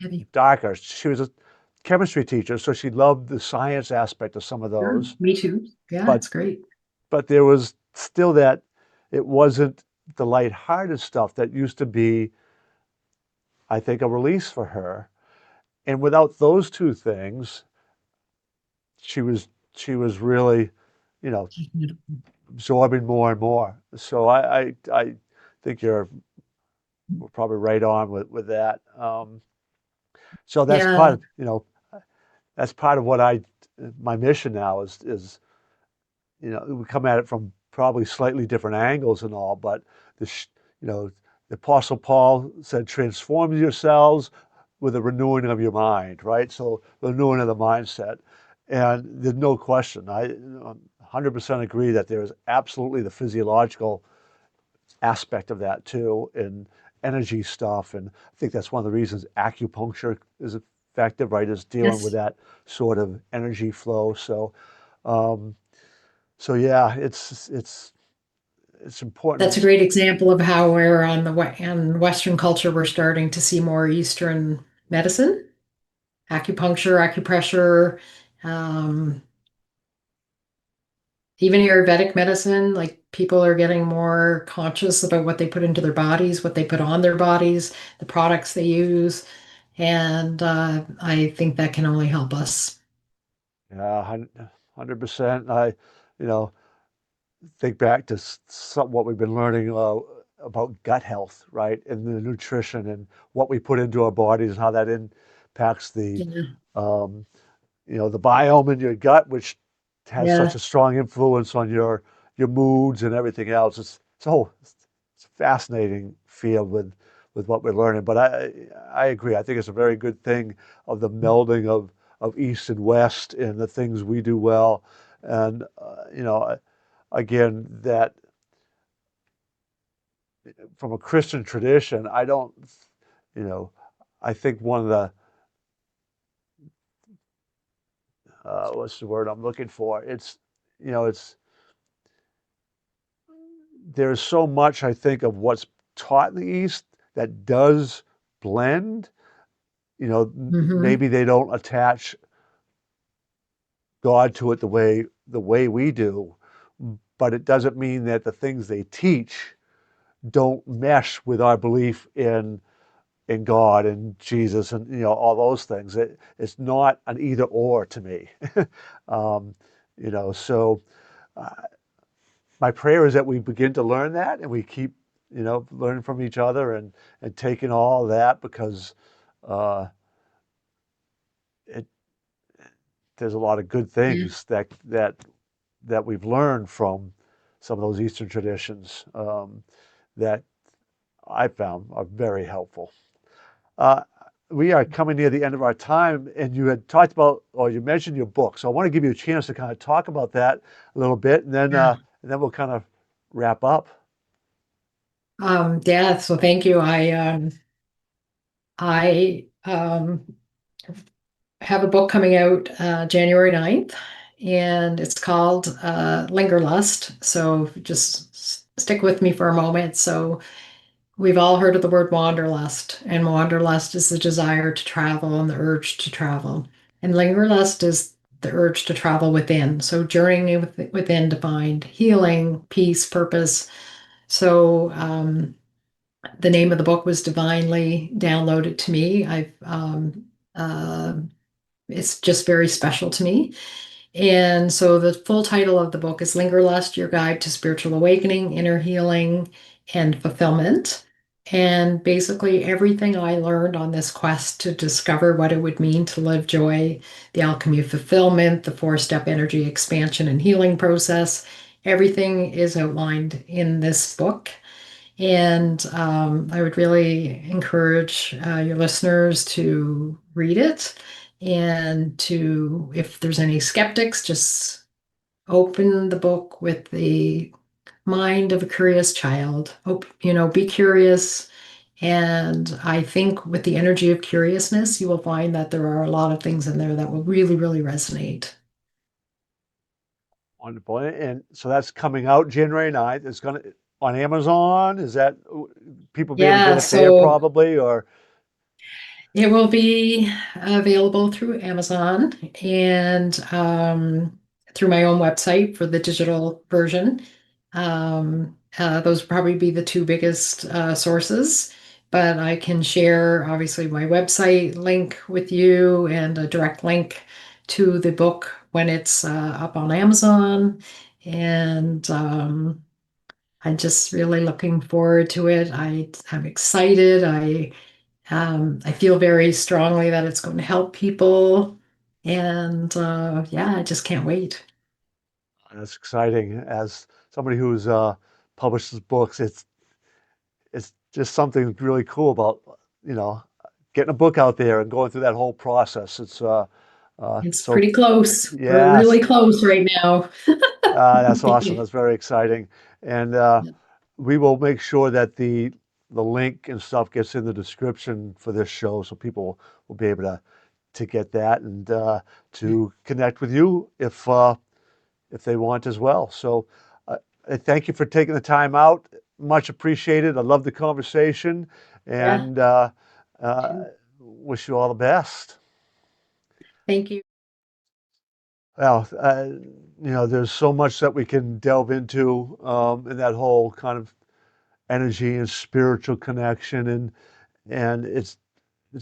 Heavy. darker. She was a chemistry teacher, so she loved the science aspect of some of Sure. those. Me too. Yeah, But it's great. there was still that it wasn't the lighthearted stuff that used to be, I think, a release for her. And without those two things, she was really, you know, absorbing more and more. So I think you're we're probably right on with that. So that's part Yeah. of, that's part of what my mission now is, we come at it from probably slightly different angles and all, but you know, the Apostle Paul said, transform yourselves with the renewing of your mind, right? So the renewing of the mindset. And there's no question. I 100% agree that there's absolutely the physiological aspect of that too, and energy stuff. And I think that's one of the reasons acupuncture is effective, right? Is dealing with Yes. that sort of energy flow. Um, so yeah, it's That's a important. great example of how we're on in Western culture, we're starting to see more Eastern medicine, acupuncture, acupressure, um, even Ayurvedic medicine. Like people are getting more conscious about what they put into their bodies, what they put on their bodies, the products they use. And I think that can only help us. Yeah, 100%. You know, think back to what we've been learning about gut health, right? And the nutrition and what we put into our bodies and how that impacts Yeah. um, the biome in your gut, which has such Yeah. a strong influence on your moods and everything else. It's a fascinating field with what we're learning. But I agree. I think it's a very good thing of the melding of East and West and the things we do well. And again, that from a Christian tradition, I don't, you know, I think one of the what's the word I'm looking for? It's there's so much, I think, of what's taught in the East that does blend. Hmm. Maybe they don't attach God to it the way we do, but it doesn't mean that the things they teach don't mesh with our belief in God and Jesus and all those things. It's not an either or to me. um, so uh, my prayer is that we begin to learn that and we keep learning from each other and taking all that because uh, it there's a lot of good Yeah. things that we've learned from some of those Eastern traditions that I found are very helpful. Uh, we are coming near the end of our time, and you had talked about, or you mentioned your book. So I want to give you a chance to kind of talk about that a little bit, Yeah. and then we'll kind of wrap up. Yeah. So thank you. I have a book coming out January 9th, and it's called Linger Lust. So just stick with me for a moment. So we've all heard of the word wanderlust, and wanderlust is the desire to travel and the urge to travel. And lingerlust is the urge to travel within. So journeying within to find healing, peace, purpose. So the name of the book was divinely downloaded to me. Uh, it's just very special to me. And so the full title of the book is Lingerlust, Your Guide to Spiritual Awakening, Inner Healing, and Fulfillment. And basically everything I learned on this quest to discover what it would mean to live joy, the alchemy of fulfillment, the four-step energy expansion and healing process, everything is outlined in this book. And I would really encourage your listeners to read it and to, if there's any skeptics, just open the book with the mind of a curious child. Be curious And I think with the energy of curiousness, you will find that there are a lot of things in there that will really, really resonate. Wonderful. And so that's coming out January 9th. It's going to on Amazon. Is that people be able to get Yeah, it there so probably or it will be available through Amazon and through my own website for the digital version. Those will probably be the two biggest sources, but I can share obviously my website link with you and a direct link to the book when it's up on Amazon. And I'm just really looking forward to it. I'm excited. I feel very strongly that it's going to help people. And yeah, I just can't wait. that's exciting. As somebody who's publishes books, it's just something really cool about, you know, getting a book out there and going through that whole process. It's It's so pretty close. We're yes, really close right now. that's awesome. That's very exciting. And we will make sure that the link and stuff gets in the description for this show so people will be able to get that and to connect with you if they want as well. So I thank you for taking the time out. Much appreciated. I love the conversation Yeah, and wish you all the best. thank you. Well, there's so much that we can delve into in that whole kind of energy and spiritual connection, and it's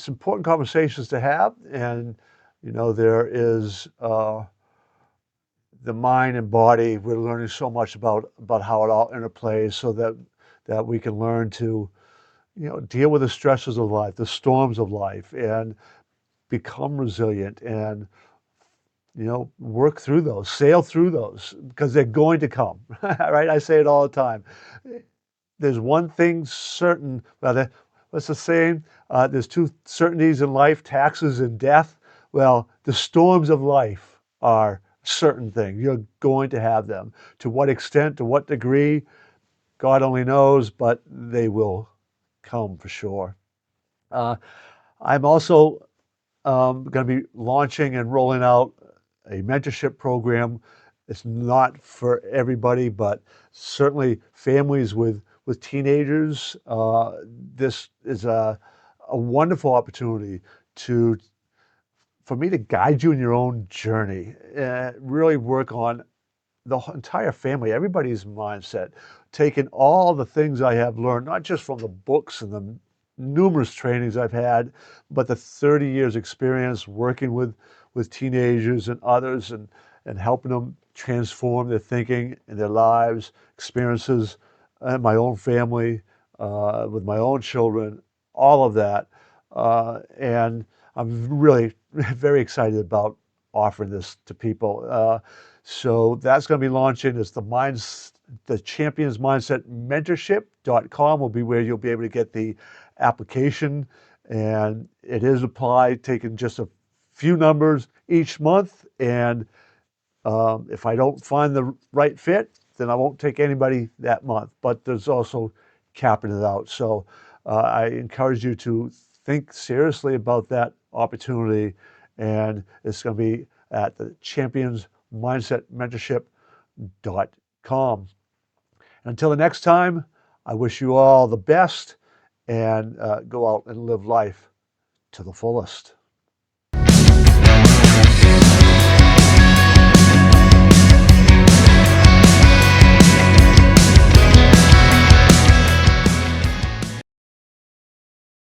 important conversations to have. And there is the mind and body. We're learning so much about how it all interplays, so that we can learn to deal with the stresses of life, the storms of life, and become resilient and work through those, sail through those, because they're going to come, right? I say it all the time. There's one thing certain, what's the saying? There's two certainties in life, taxes and death. Well, the storms of life are certain things. You're going to have them. To what extent, to what degree, God only knows, but they will come for sure. Uh, I'm also going to be launching and rolling out a mentorship program. It's not for everybody, but certainly families with teenagers. This is a wonderful opportunity to for me to guide you in your own journey. Really work on the entire family, everybody's mindset, taking all the things I have learned, not just from the books and the numerous trainings I've had, but the 30 years experience working with teenagers and others and helping them transform their thinking and their lives, experiences, and my own family, with my own children, all of that. And I'm really very excited about offering this to people. So that's going to be launching. It's the Champions Mindset Mentorship.com will be where you'll be able to get the application. And it is applied, taking just a few numbers each month. And if I don't find the right fit, then I won't take anybody that month. But there's also capping it out. So I encourage you to think seriously about that opportunity. And it's going to be at the Champions Mindset Mentorship.com. Until the next time, I wish you all the best and go out and live life to the fullest.